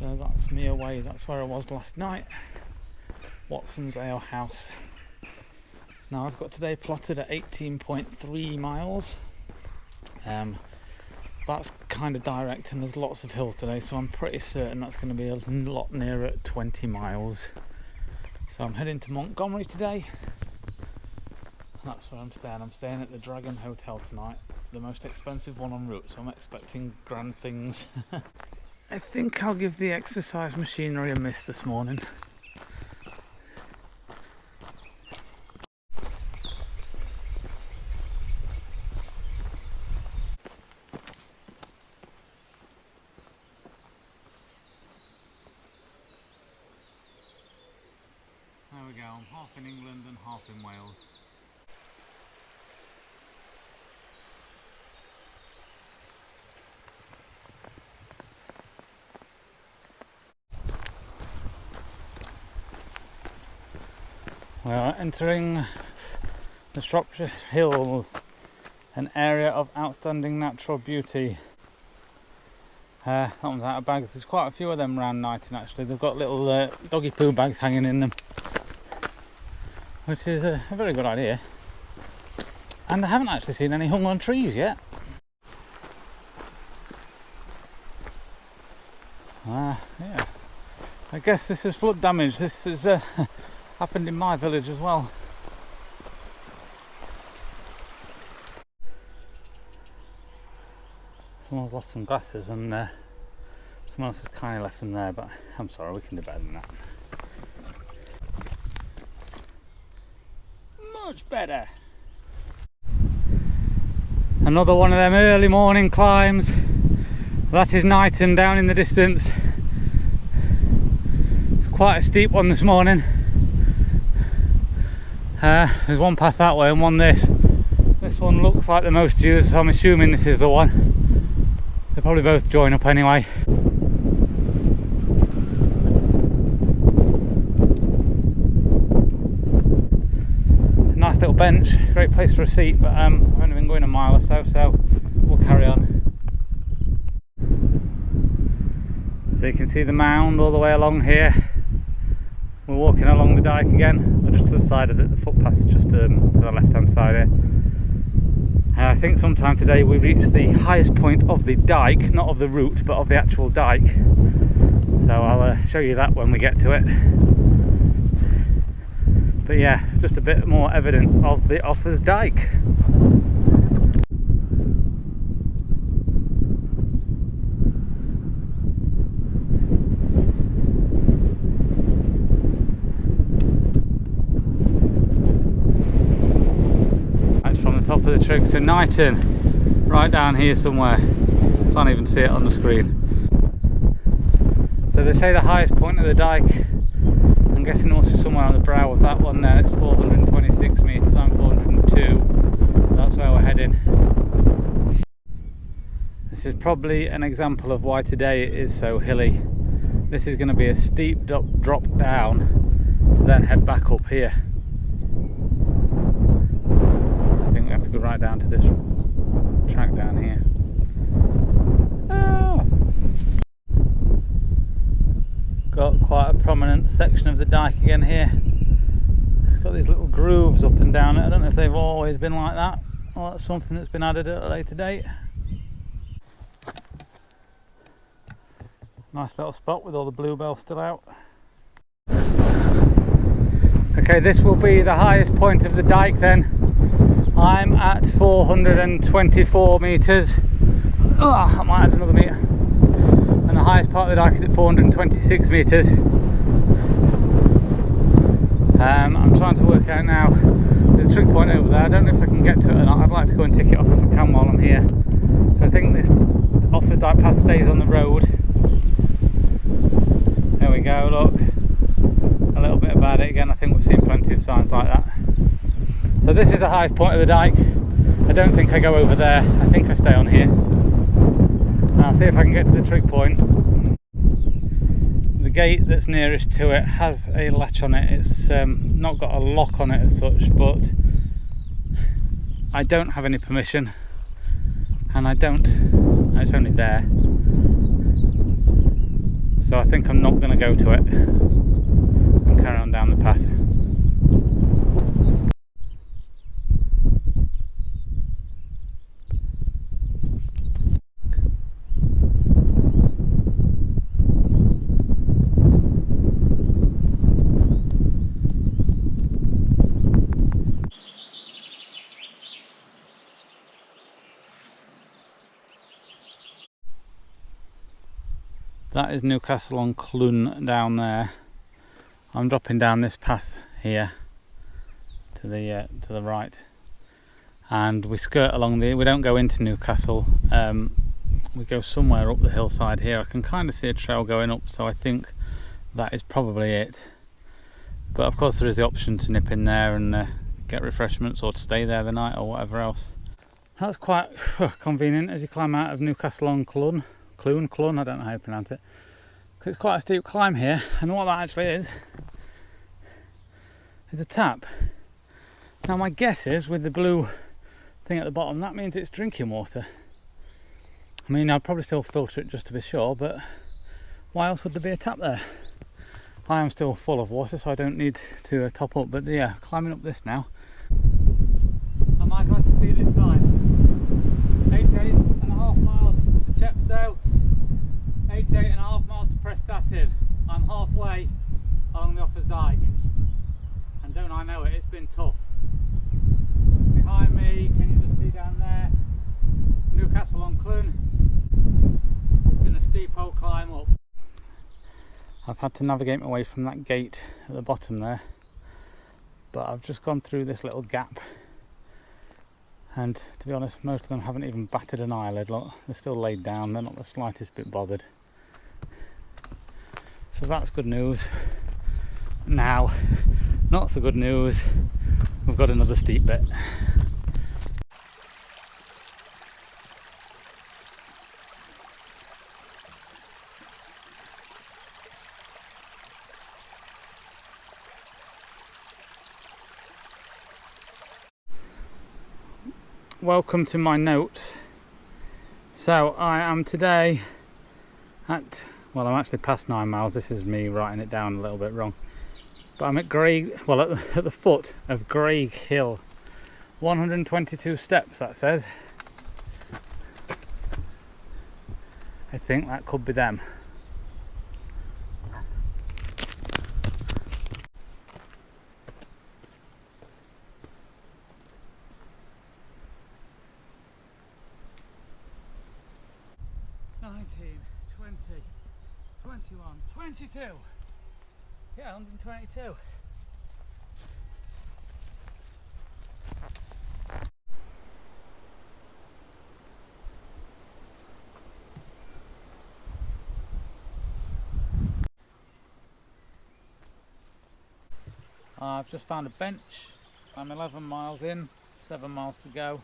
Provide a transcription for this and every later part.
So that's me away, that's where I was last night. Watson's Ale House. Now I've got today plotted at 18.3 miles. That's kind of direct and there's lots of hills today, so I'm pretty certain that's going to be a lot nearer 20 miles. So I'm heading to Montgomery today. That's where I'm staying. I'm staying at the Dragon Hotel tonight, the most expensive one en route, so I'm expecting grand things. I think I'll give the exercise machinery a miss this morning. There we go, I'm half in England and half in Wales. We are entering the Shropshire Hills, an area of outstanding natural beauty. That one's out of bags. There's quite a few of them around Knighton actually. They've got little doggy poo bags hanging in them, which is a very good idea. And I haven't actually seen any hung on trees yet. Yeah, I guess this is flood damage. This is happened in my village as well. Someone's lost some glasses and someone else has kind of left them there, but I'm sorry, we can do better than that. Much better. Another one of them early morning climbs. That is Knighton down in the distance. It's quite a steep one this morning. There's one path that way and one this. This one looks like the most used, so I'm assuming this is the one. They'll probably both join up anyway. It's a nice little bench, great place for a seat, but I've only been going a mile or so, so we'll carry on. So you can see the mound all the way along here. We're walking along the Dyke again, or just to the side of the footpath's just to the left hand side here. I think sometime today we reach the highest point of the Dyke, not of the route but of the actual Dyke, so I'll show you that when we get to it. But yeah, just a bit more evidence of the Offa's Dyke. Top of the Triggs to Knighton, right down here somewhere. Can't even see it on the screen. So they say the highest point of the Dyke, I'm guessing it must be somewhere on the brow of that one there. It's 426 metres, I'm 402. That's where we're heading. This is probably an example of why today it is so hilly. This is going to be a steep drop down to then head back up here. To go right down to this track down here. Oh. Got quite a prominent section of the Dyke again here. It's got these little grooves up and down it. I don't know if they've always been like that or that's something that's been added at a later date. Nice little spot with all the bluebells still out. Okay, this will be the highest point of the Dyke then. I'm at 424 metres. Oh, I might add another metre. And the highest part of the Dyke is at 426 metres. I'm trying to work out now. There's a trig point over there. I don't know if I can get to it or not. I'd like to go and tick it off if I can while I'm here. So I think this Offa's Dyke path stays on the road. There we go, look. A little bit about it again. I think we've seen plenty of signs like that. So this is the highest point of the Dyke. I don't think I go over there. I think I stay on here. And I'll see if I can get to the trig point. The gate that's nearest to it has a latch on it. It's not got a lock on it as such, but I don't have any permission. And it's only there. So I think I'm not going to go to it and carry on down the path. That is Newcastle on Clun down there. I'm dropping down this path here to the right, and we skirt along we don't go into Newcastle. We go somewhere up the hillside here. I can kind of see a trail going up, so I think that is probably it. But of course there is the option to nip in there and get refreshments, or to stay there the night, or whatever else. That's quite convenient as you climb out of Newcastle on Clun, I don't know how you pronounce it, because it's quite a steep climb here. And what that actually is a tap. Now my guess is, with the blue thing at the bottom, that means it's drinking water. I mean, I'd probably still filter it just to be sure, but why else would there be a tap there? I am still full of water, so I don't need to top up. But yeah, climbing up this now. Am I glad to see this sign? 88.5 miles to Chepstow, 88.5 miles to Prestatyn. I'm halfway along the Offa's Dyke, and don't I know it, it's been tough. Behind me, can you just see down there, Newcastle on Clun. It's been a steep old climb up. I've had to navigate my way from that gate at the bottom there, but I've just gone through this little gap, and to be honest, most of them haven't even batted an eyelid. Look, they're still laid down, they're not the slightest bit bothered. So that's good news. Now, not so good news, we've got another steep bit. Welcome to my notes. So I am today at, well, I'm actually past 9 miles. This is me writing it down a little bit wrong. But I'm at at the foot of Graig Hill. 122 steps, that says. I think that could be them. Yeah, 122. I've just found a bench. I'm 11 miles in, 7 miles to go.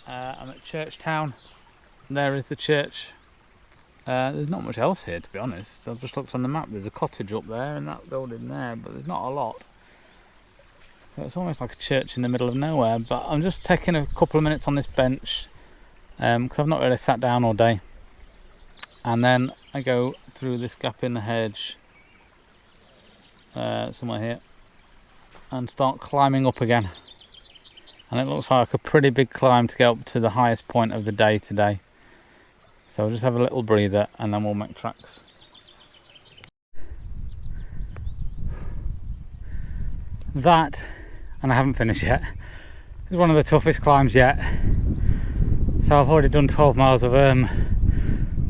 I'm at Churchtown. There is the church. There's not much else here, to be honest. I've just looked on the map. There's a cottage up there and that building there, but there's not a lot. So it's almost like a church in the middle of nowhere. But I'm just taking a couple of minutes on this bench because I've not really sat down all day. And then I go through this gap in the hedge somewhere here and start climbing up again. And it looks like a pretty big climb to get up to the highest point of the day today. So we'll just have a little breather and then we'll make tracks. That, and I haven't finished yet, is one of the toughest climbs yet. So I've already done 12 miles of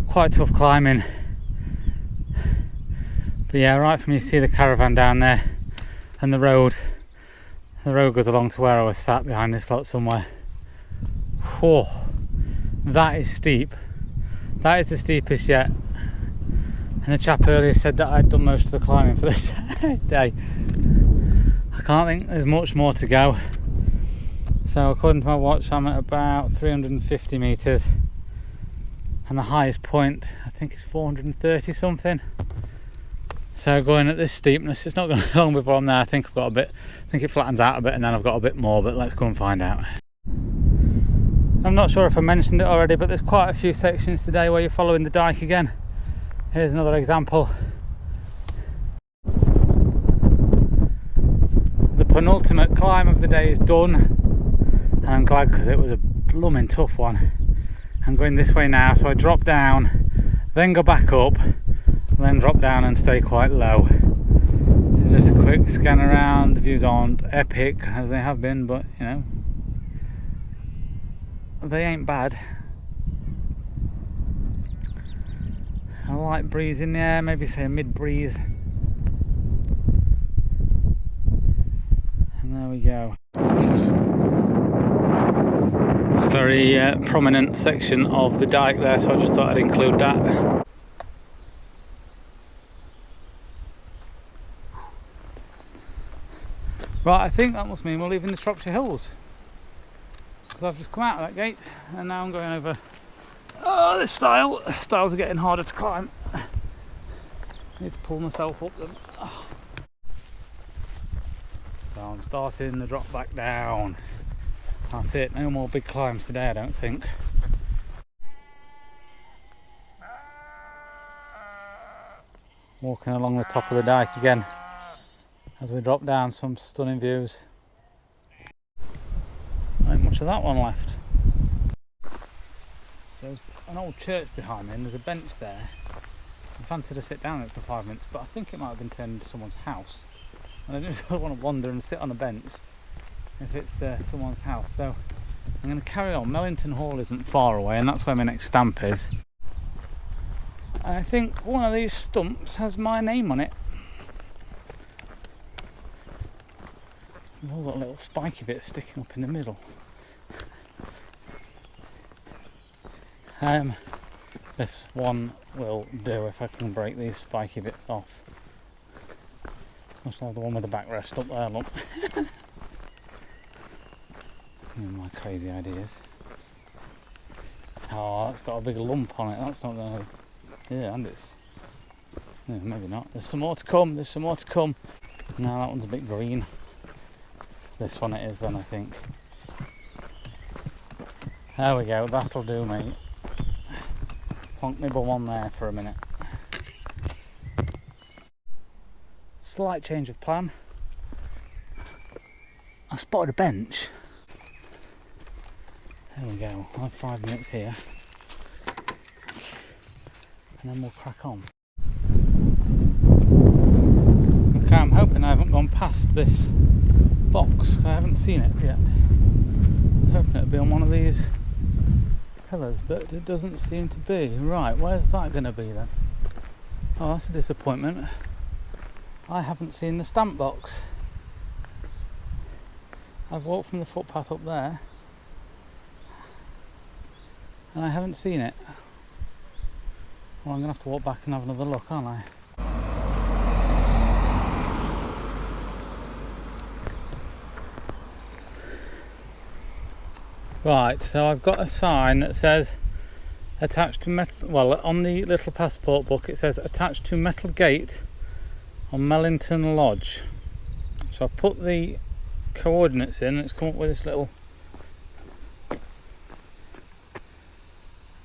quite tough climbing. But yeah, right from you see the caravan down there and the road. The road goes along to where I was sat behind this lot somewhere. Whoa, that is steep. That is the steepest yet. And the chap earlier said that I'd done most of the climbing for this day. I can't think there's much more to go. So according to my watch, I'm at about 350 metres. And the highest point, I think, is 430 something. So going at this steepness, it's not going to be long before I'm there. I think it flattens out a bit and then I've got a bit more, but let's go and find out. I'm not sure if I mentioned it already, but there's quite a few sections today where you're following the Dyke again. Here's another example. The penultimate climb of the day is done, and I'm glad because it was a blooming tough one. I'm going this way now, so I drop down, then go back up, then drop down and stay quite low. So just a quick scan around. The views aren't epic as they have been, but you know, they ain't bad. A light breeze in the air, maybe say a mid breeze. And there we go. A very prominent section of the Dyke there, so I just thought I'd include that. Right, I think that must mean we're leaving the Shropshire Hills, because I've just come out of that gate and now I'm going over this stile. Stiles are getting harder to climb. I need to pull myself up them. Oh. So I'm starting the drop back down. That's it, no more big climbs today, I don't think. Walking along the top of the Dyke again as we drop down. Some stunning views. Not much of that one left. So there's an old church behind me and there's a bench there. I fancied to sit down there for 5 minutes, but I think it might have been turned into someone's house. And I don't really want to wander and sit on a bench if it's someone's house. So I'm going to carry on. Mellington Hall isn't far away and that's where my next stamp is. I think one of these stumps has my name on it. We've all got little spiky bits sticking up in the middle. This one will do if I can break these spiky bits off. I should have the one with the backrest up there, look. My crazy ideas. Oh, that's got a big lump on it. That's not going to... Yeah, and it's... Yeah, maybe not. There's some more to come. There's some more to come. No, that one's a bit green. This one it is then, I think. There we go. That'll do, mate. Plonk my bum on there for a minute. Slight change of plan. I spotted a bench. There we go. I'll have 5 minutes here. And then we'll crack on. Okay, I'm hoping I haven't gone past this box. I haven't seen it yet. I was hoping it would be on one of these pillars, but it doesn't seem to be. Right, where's that going to be then? Oh, that's a disappointment. I haven't seen the stamp box. I've walked from the footpath up there and I haven't seen it. Well, I'm going to have to walk back and have another look, aren't I? Right, so I've got a sign that says attached to metal, well, on the little passport book it says attached to metal gate on Mellington Lodge. So I've put the coordinates in and it's come up with this little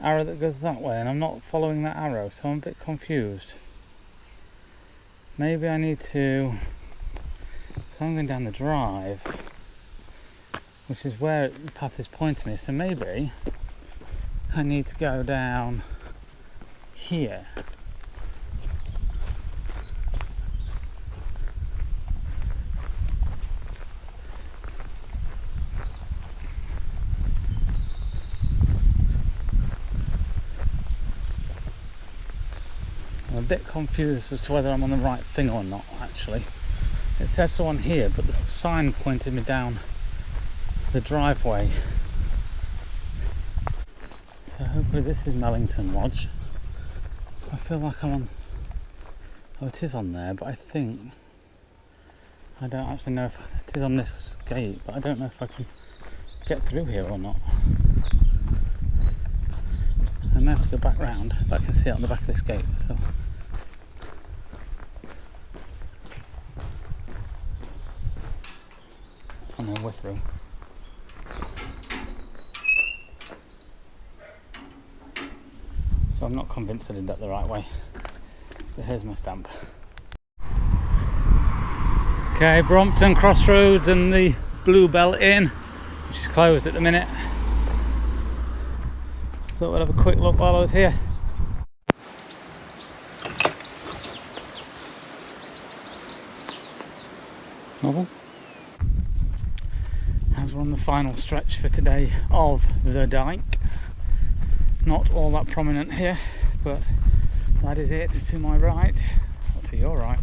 arrow that goes that way, and I'm not following that arrow, so I'm a bit confused. Maybe I need to, so I'm going down the drive, which is where the path is pointing me, so maybe I need to go down here. I'm a bit confused as to whether I'm on the right thing or not, actually. It says so on here, but the sign pointed me down the driveway. So hopefully this is Mellington Lodge. I feel like I'm on... Oh, it is on there, but I think... I don't actually know if... It is on this gate, but I don't know if I can get through here or not. I may have to go back round, but I can see it on the back of this gate, so... And then we're through. So I'm not convinced I did that the right way. But here's my stamp. Okay, Brompton Crossroads and the Bluebell Inn, which is closed at the minute. Just thought I'd have a quick look while I was here. Novel. As we're on the final stretch for today of the Dyke. Not all that prominent here, but that is it to my right, or to your right.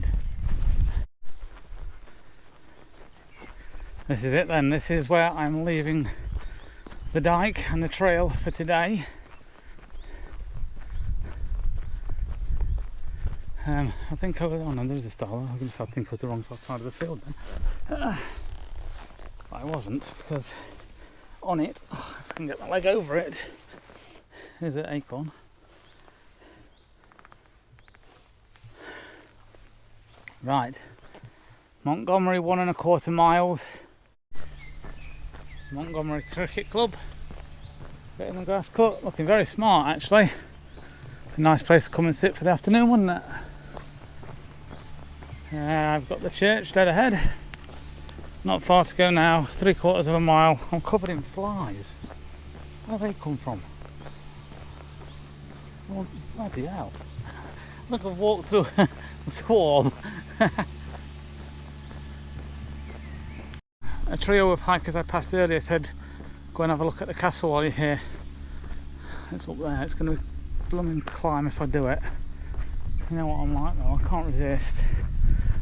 This is it then, this is where I'm leaving the Dyke and the trail for today. I think I was, oh no, there's a star, I think I was the wrong side of the field then. I wasn't, because on it, if I can get my leg over it, here's an acorn. Right, Montgomery 1¼ miles. Montgomery Cricket Club. Bit in the grass cut, looking very smart actually. A nice place to come and sit for the afternoon, wouldn't it? I've got the church dead ahead. Not far to go now, 3/4 mile. I'm covered in flies. Where do they come from? Oh, bloody hell. Look, I've walked through a swarm. A trio of hikers I passed earlier said, go and have a look at the castle while you're here. It's up there, it's going to be a blooming climb if I do it. You know what I'm like though, I can't resist.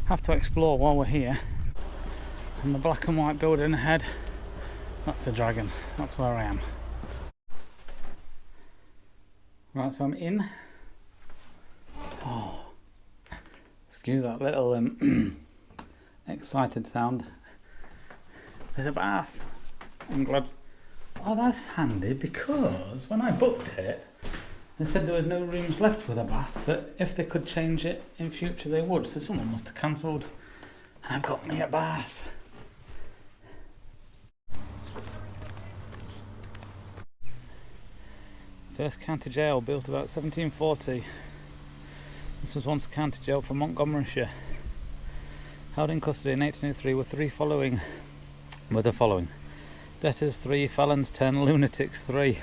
Have to explore while we're here. And the black and white building ahead, that's the dragon, that's where I am. Right, so I'm in. Oh, excuse that little excited sound. There's a bath. I'm glad. Oh, that's handy, because when I booked it, they said there was no rooms left with a bath, but if they could change it in future they would, so someone must have cancelled and I've got me a bath. First county jail, built about 1740. This was once a county jail for Montgomeryshire. Held in custody in 1803 were the following: debtors 3, felons 10, lunatics 3.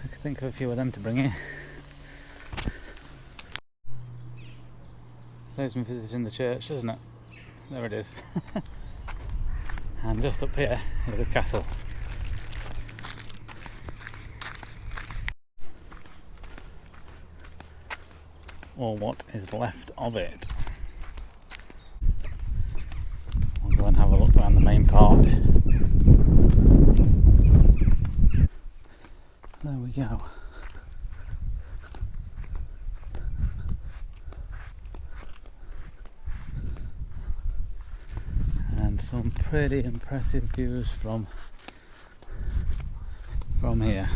I could think of a few of them to bring in. Saves me visiting the church, doesn't it? There it is. And just up here is the castle. Or what is left of it. We'll go and have a look around the main part. There we go. And some pretty impressive views from here.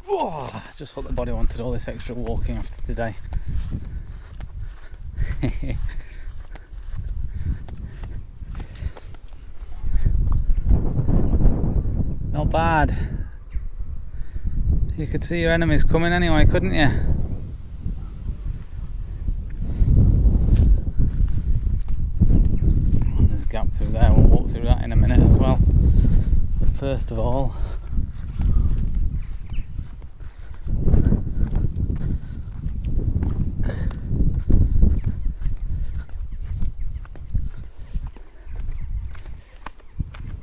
Oh, just what the body wanted, all this extra walking after today. Not bad. You could see your enemies coming anyway, couldn't you? There's a gap through there, we'll walk through that in a minute as well. But first of all,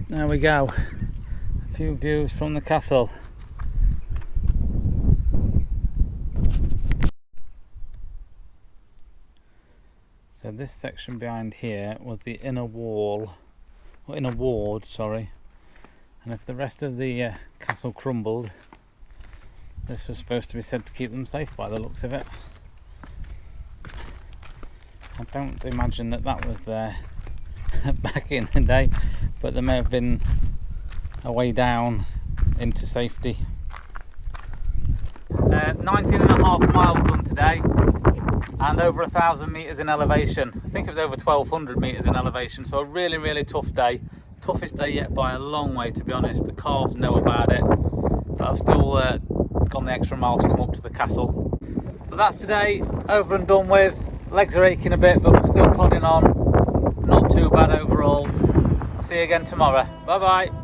there we go, a few views from the castle. So this section behind here was the inner wall, or inner ward, sorry. And if the rest of the castle crumbled, this was supposed to be said to keep them safe by the looks of it. I don't imagine that that was there back in the day, but there may have been a way down into safety. 19.5 miles done today. and over 1,000 metres in elevation. I think it was over 1,200 metres in elevation, so a really, really tough day. Toughest day yet by a long way, to be honest. The calves know about it, but I've still gone the extra mile to come up to the castle. But that's today, over and done with. Legs are aching a bit, but we're still plodding on. Not too bad overall. I'll see you again tomorrow. Bye bye.